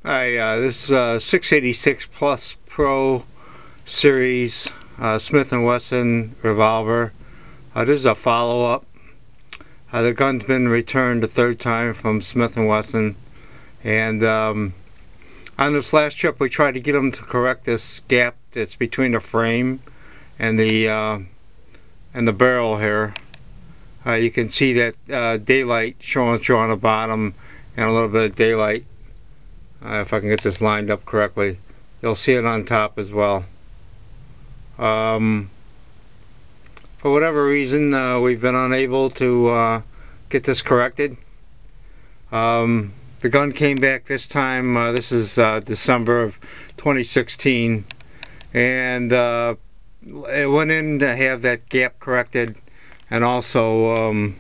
Hi, this is 686 Plus Pro Series Smith & Wesson revolver. This is a follow-up. The gun's been returned the third time from Smith & Wesson, and on this last trip we tried to get them to correct this gap that's between the frame and the barrel here. You can see that daylight showing through on the bottom and a little bit of daylight. If I can get this lined up correctly, you'll see it on top as well. For whatever reason, we've been unable to get this corrected. The gun came back this time. This is December of 2016, and it went in to have that gap corrected, and also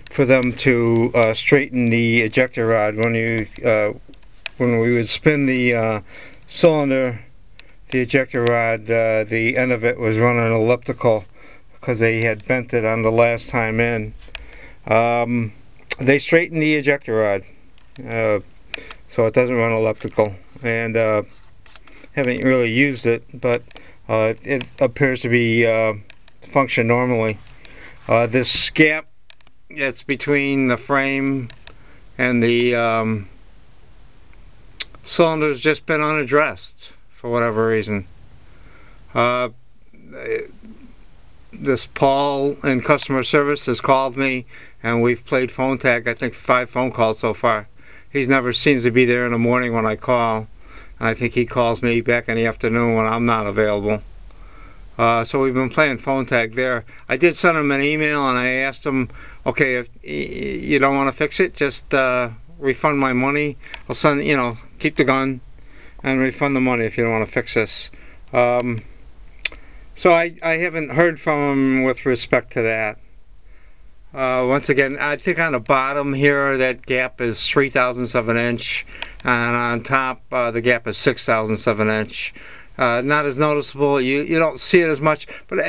for them to straighten the ejector rod when we would spin the cylinder, the ejector rod, the end of it was running elliptical because they had bent it on the last time in. They straightened the ejector rod so it doesn't run elliptical, and haven't really used it, but it appears to be function normally. This gap that's between the frame and the cylinder's just been unaddressed for whatever reason. This Paul in customer service has called me, and we've played phone tag, I think 5 phone calls so far. He never seems to be there in the morning when I call, and I think he calls me back in the afternoon when I'm not available. So we've been playing phone tag there. I did send him an email and I asked him, okay, if you don't want to fix it, just refund my money. I'll send, keep the gun and refund the money if you don't want to fix this. So I haven't heard from him with respect to that. Once again, I think on the bottom here that gap is 3/1000ths of an inch, and on top the gap is 6/1000ths of an inch. Not as noticeable. You don't see it as much, but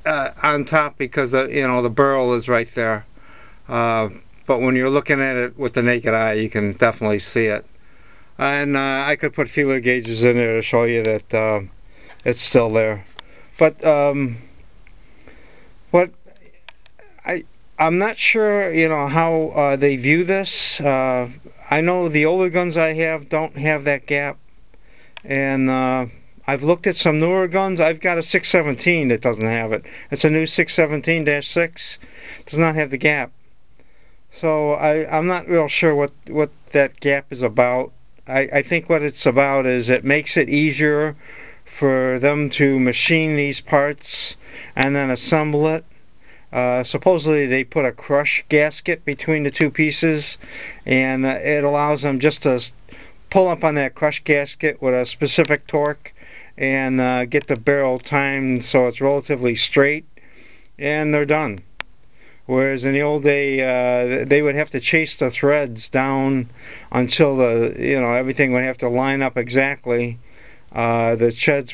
on top, because the barrel is right there. But when you're looking at it with the naked eye, you can definitely see it. And I could put feeler gauges in there to show you that it's still there. But I'm not sure, how they view this. I know the older guns I have don't have that gap, and I've looked at some newer guns. I've got a 617 that doesn't have it. It's a new 617-6. Does not have the gap. So I'm not real sure what that gap is about. I think what it's about is it makes it easier for them to machine these parts and then assemble it. Supposedly they put a crush gasket between the two pieces, and it allows them just to pull up on that crush gasket with a specific torque and get the barrel timed so it's relatively straight, and they're done. Whereas in the old day, they would have to chase the threads down until everything would have to line up exactly. The threads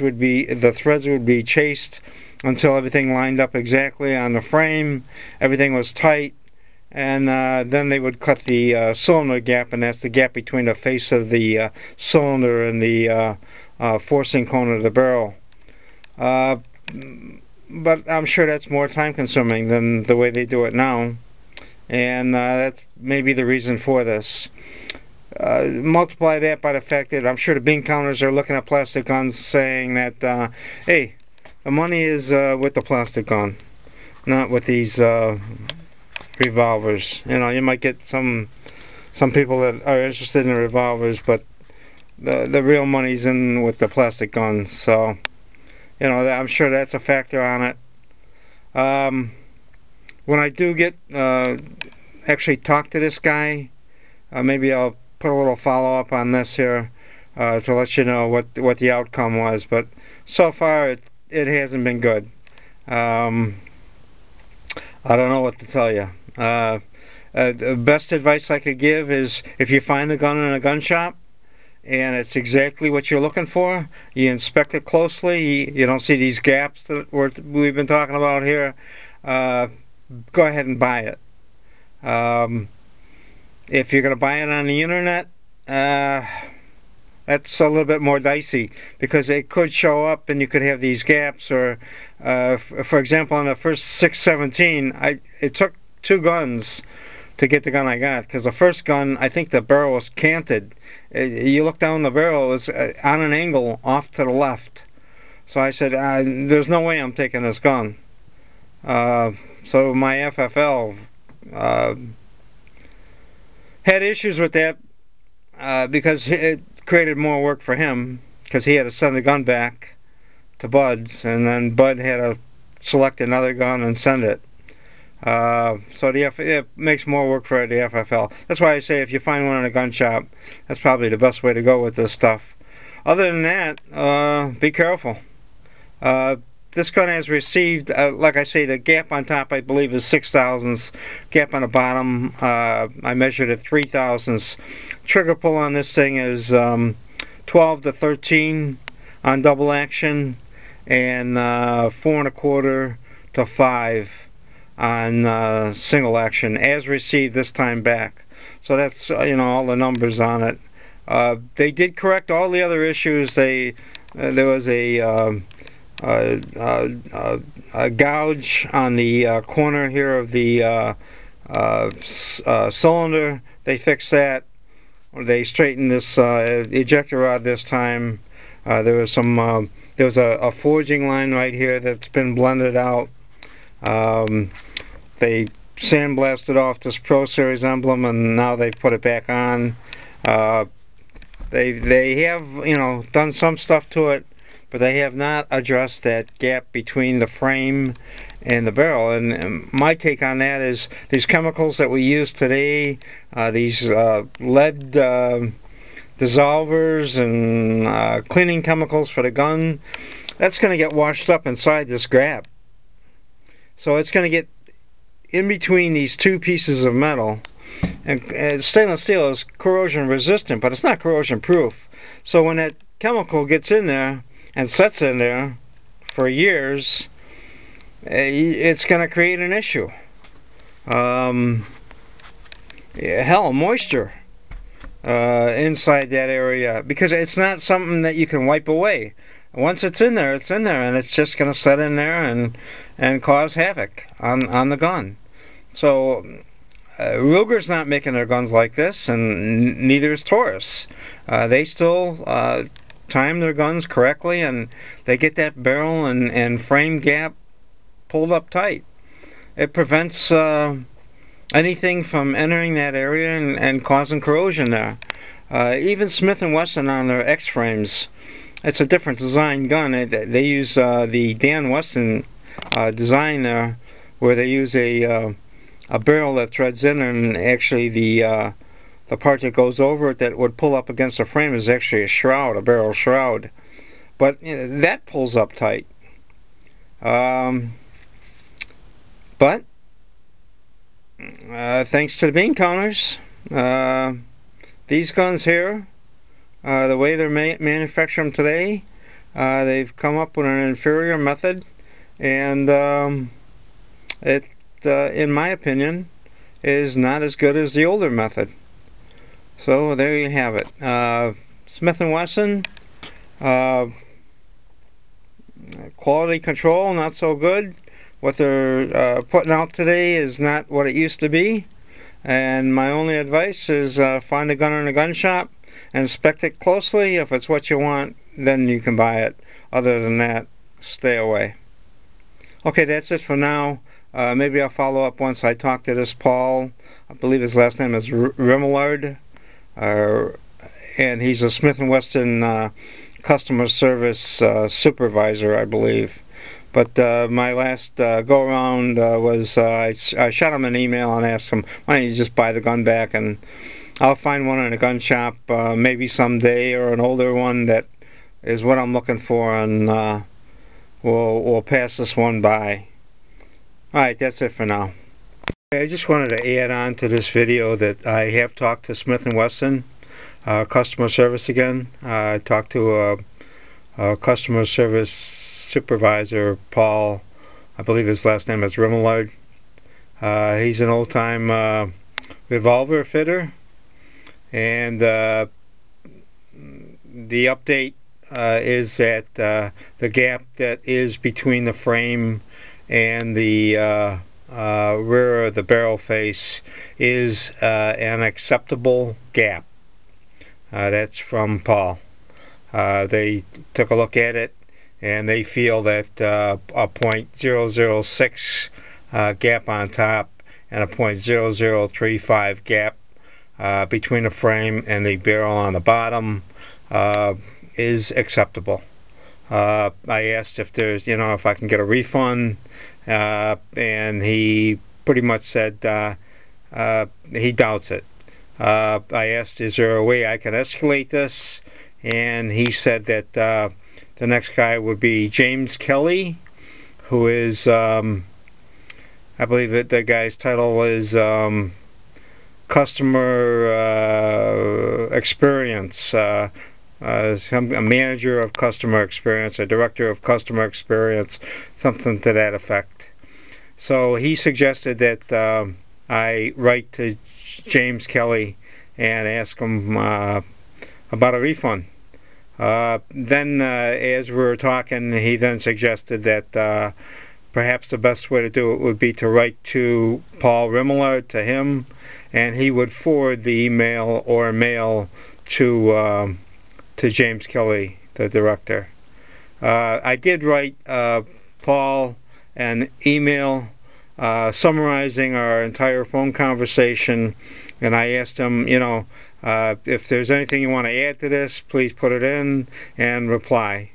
would be chased until everything lined up exactly on the frame. Everything was tight, and then they would cut the cylinder gap, and that's the gap between the face of the cylinder and the forcing cone of the barrel. But I'm sure that's more time consuming than the way they do it now, and that's maybe the reason for this. Multiply that by the fact that I'm sure the bean counters are looking at plastic guns saying that, hey, the money is with the plastic gun, not with these revolvers. You might get some people that are interested in the revolvers, but the real money's in with the plastic guns. So I'm sure that's a factor on it. When I do get actually talk to this guy, maybe I'll put a little follow-up on this here to let you know what the outcome was. But so far it hasn't been good. I don't know what to tell you. The best advice I could give is, if you find the gun in a gun shop and it's exactly what you're looking for, you inspect it closely, you don't see these gaps that we've been talking about here, go ahead and buy it. If you're going to buy it on the internet, That's a little bit more dicey because it could show up and you could have these gaps. Or, for example, on the first 617, it took 2 guns to get the gun I got, because the first gun, I think the barrel was canted. You look down the barrel, it was on an angle off to the left. So I said, there's no way I'm taking this gun. So my FFL had issues with that because it created more work for him, because he had to send the gun back to Bud's, and then Bud had to select another gun and send it. So it makes more work for the FFL. That's why I say if you find one in a gun shop, that's probably the best way to go with this stuff. Other than that, be careful. This gun has received, like I say, the gap on top I believe is 6 thousandths. Gap on the bottom, I measured at 3 thousandths. Trigger pull on this thing is 12 to 13 on double action, and 4 1/4 to 5 on single action, as received this time back. So that's all the numbers on it. They did correct all the other issues. There was a gouge on the corner here of the cylinder. They fixed that. They straightened this ejector rod this time. There was a forging line right here that's been blended out. They sandblasted off this Pro Series emblem, and now they've put it back on. They have done some stuff to it, but they have not addressed that gap between the frame and the barrel. And my take on that is these chemicals that we use today, these lead dissolvers and cleaning chemicals for the gun, that's going to get washed up inside this grab. So it's going to get in between these 2 pieces of metal. And stainless steel is corrosion resistant, but it's not corrosion proof. So when that chemical gets in there and sets in there for years, it's going to create an issue. Hell, moisture inside that area, because it's not something that you can wipe away. Once it's in there, and it's just going to set in there and cause havoc on the gun. So Ruger's not making their guns like this, and neither is Taurus. They still time their guns correctly, and they get that barrel and frame gap pulled up tight. It prevents anything from entering that area and causing corrosion there. Even Smith & Wesson on their X-frames, it's a different design gun. They use the Dan Weston design there, where they use a barrel that threads in, and actually the part that goes over it that would pull up against the frame is actually a shroud, a barrel shroud. But that pulls up tight. But thanks to the bean counters, these guns here, the way they're manufacturing them today, they've come up with an inferior method, and it, in my opinion, is not as good as the older method. So there you have it. Smith & Wesson, quality control, not so good. What they're putting out today is not what it used to be. And my only advice is find a gun in a gun shop, inspect it closely. If it's what you want, then you can buy it. Other than that, stay away. Okay, that's it for now. Maybe I'll follow up once I talk to this Paul. I believe his last name is Remillard, and he's a Smith & Wesson customer service supervisor, I believe. But my last go-around was I shot him an email and asked him, why don't you just buy the gun back, and I'll find one in a gun shop maybe someday, or an older one that is what I'm looking for, and we'll pass this one by. Alright, that's it for now. I just wanted to add on to this video that I have talked to Smith & Wesson customer service again. I talked to a customer service supervisor, Paul. I believe his last name is Remillard. He's an old-time revolver fitter, and the update is that the gap that is between the frame and the rear of the barrel face is an acceptable gap. That's from Paul. They took a look at it, and they feel that a .006 gap on top and a .0035 gap between the frame and the barrel on the bottom is acceptable. I asked if there's, if I can get a refund, and he pretty much said he doubts it. I asked, is there a way I can escalate this? And he said that the next guy would be James Kelly, who is, I believe that the guy's title is customer experience, a manager of customer experience, a director of customer experience, something to that effect. So he suggested that I write to James Kelly and ask him about a refund. Then as we were talking, he then suggested that perhaps the best way to do it would be to write to Paul Rimmeler, to him, and he would forward the email or mail to James Kelly, the director. I did write Paul an email summarizing our entire phone conversation, and I asked him, if there's anything you want to add to this, please put it in and reply.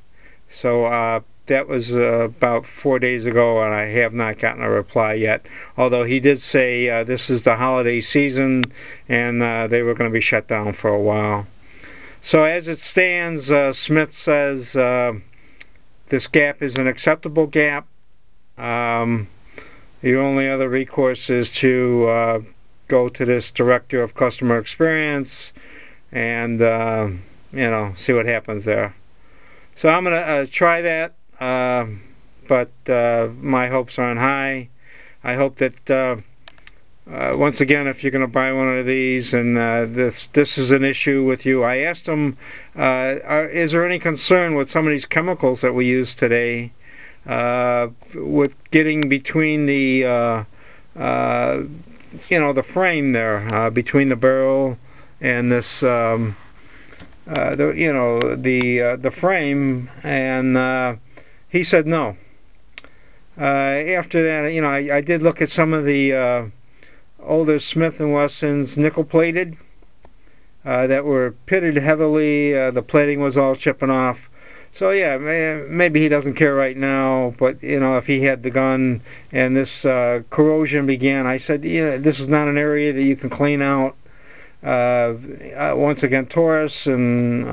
So that was about 4 days ago, and I have not gotten a reply yet, although he did say this is the holiday season and they were going to be shut down for a while. So as it stands, Smith says this gap is an acceptable gap. The only other recourse is to go to this director of customer experience and see what happens there. So I'm going to try that, but my hopes aren't high. I hope that once again, if you're going to buy one of these and this is an issue with you, I asked them, is there any concern with some of these chemicals that we use today with getting between the the frame there, between the barrel and this the frame, and he said no. After that, I did look at some of the older Smith & Wessons nickel plated that were pitted heavily. The plating was all chipping off. So yeah, maybe he doesn't care right now, but if he had the gun and this corrosion began, I said, this is not an area that you can clean out. Once again, Taurus and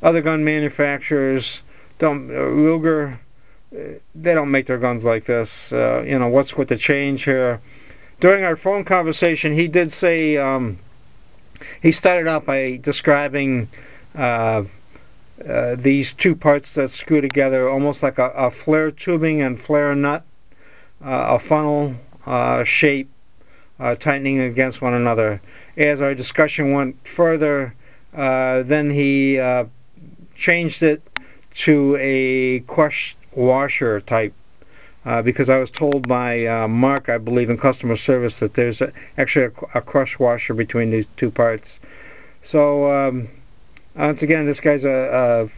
other gun manufacturers Ruger, they don't make their guns like this. What's with the change here? During our phone conversation, he did say, he started out by describing these two parts that screw together almost like a flare tubing and flare nut, a funnel shape tightening against one another. As our discussion went further, then he changed it to a crush washer type, because I was told by Mark, I believe in customer service, that there's actually a crush washer between these two parts. So once again, this guy's a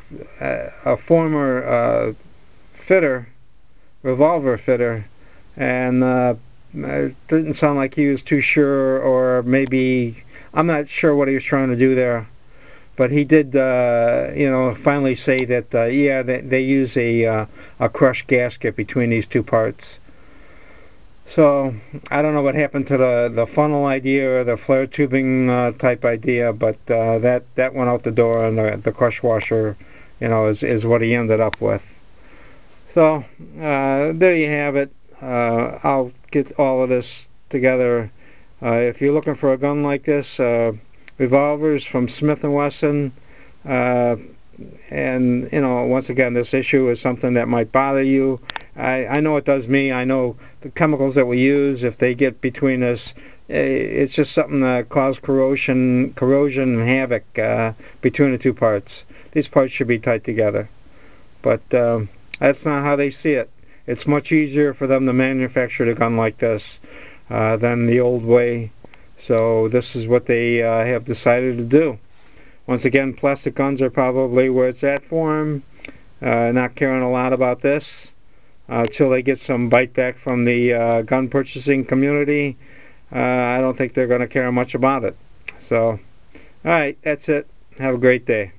former fitter, revolver fitter, and it didn't sound like he was too sure, or maybe, I'm not sure what he was trying to do there. But he did, finally say that, yeah, they use a crushed gasket between these two parts. So I don't know what happened to the funnel idea or the flare tubing type idea, but that went out the door, and the crush washer, is what he ended up with. So there you have it. I'll get all of this together. If you're looking for a gun like this, revolvers from Smith & Wesson, and once again, this issue is something that might bother you. I know it does me. I know the chemicals that we use, if they get between us, it's just something that causes corrosion and havoc between the two parts. These parts should be tight together, but that's not how they see it. It's much easier for them to manufacture the gun like this than the old way. So this is what they have decided to do. Once again, plastic guns are probably where it's at for them. Not caring a lot about this until they get some bite back from the gun purchasing community. I don't think they're going to care much about it. So, alright, that's it. Have a great day.